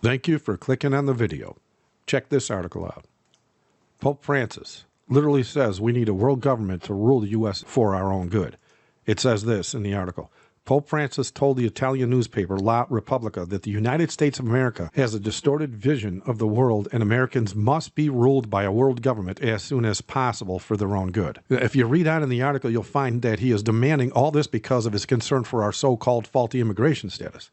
Thank you for clicking on the video. Check this article out. Pope Francis literally says we need a world government to rule the U.S. for our own good. It says this in the article. Pope Francis told the Italian newspaper La Repubblica that the United States of America has a distorted vision of the world and Americans must be ruled by a world government as soon as possible for their own good. If you read on in the article, you'll find that he is demanding all this because of his concern for our so-called faulty immigration status.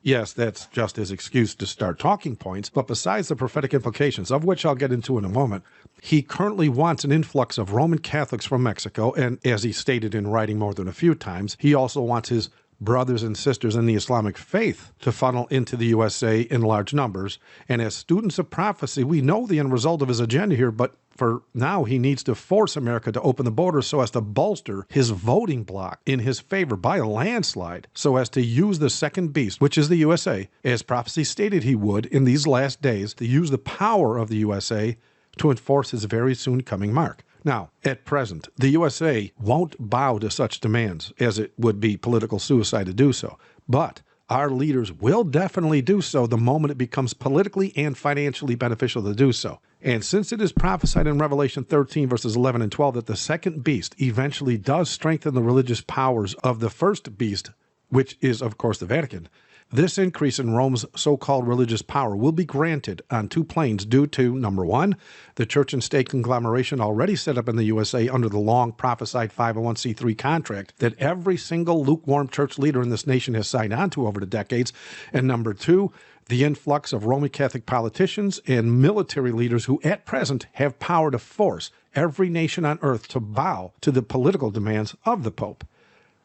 Yes, that's just his excuse to start talking points, but besides the prophetic implications, of which I'll get into in a moment, he currently wants an influx of Roman Catholics from Mexico, and as he stated in writing more than a few times, he also wants his brothers and sisters in the Islamic faith to funnel into the USA in large numbers. And as students of prophecy, we know the end result of his agenda here, but for now, he needs to force America to open the borders so as to bolster his voting bloc in his favor by a landslide, so as to use the second beast, which is the USA, as prophecy stated he would in these last days, to use the power of the USA to enforce his very soon coming mark. Now, at present, the USA won't bow to such demands, as it would be political suicide to do so. But our leaders will definitely do so the moment it becomes politically and financially beneficial to do so. And since it is prophesied in Revelation 13, verses 11 and 12, that the second beast eventually does strengthen the religious powers of the first beast, which is, of course, the Vatican, this increase in Rome's so-called religious power will be granted on two planes due to, number one, the church and state conglomeration already set up in the USA under the long prophesied 501c3 contract that every single lukewarm church leader in this nation has signed on to over the decades, and number two, the influx of Roman Catholic politicians and military leaders who at present have power to force every nation on earth to bow to the political demands of the Pope.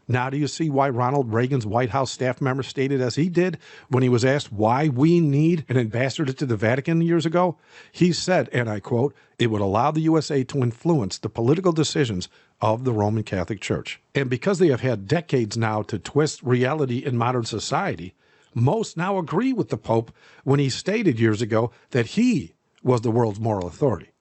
Now do you see why Ronald Reagan's White House staff member stated as he did when he was asked why we need an ambassador to the Vatican years ago? He said, and I quote, "It would allow the USA to influence the political decisions of the Roman Catholic Church." And because they have had decades now to twist reality in modern society, most now agree with the Pope when he stated years ago that he was the world's moral authority.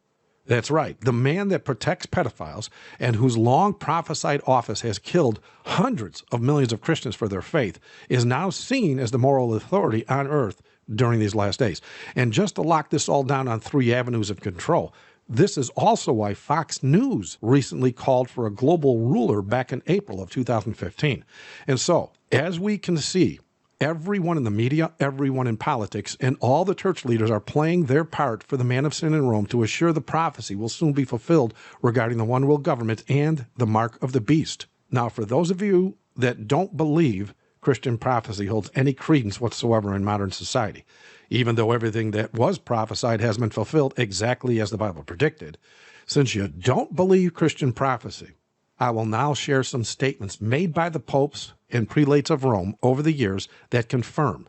That's right, the man that protects pedophiles and whose long prophesied office has killed hundreds of millions of Christians for their faith is now seen as the moral authority on earth during these last days. And just to lock this all down on three avenues of control, this is also why Fox News recently called for a global ruler back in April of 2015. And so, as we can see, everyone in the media, everyone in politics, and all the church leaders are playing their part for the man of sin in Rome to assure the prophecy will soon be fulfilled regarding the one world government and the mark of the beast. Now, for those of you that don't believe Christian prophecy holds any credence whatsoever in modern society, even though everything that was prophesied has been fulfilled exactly as the Bible predicted, since you don't believe Christian prophecy, I will now share some statements made by the popes and prelates of Rome over the years that confirm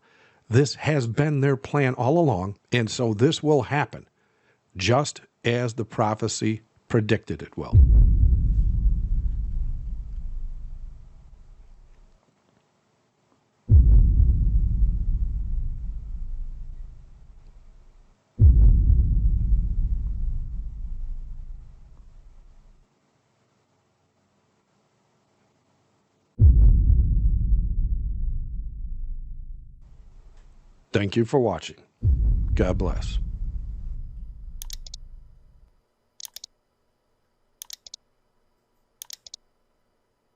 this has been their plan all along, and so this will happen, just as the prophecy predicted it will. Thank you for watching. God bless.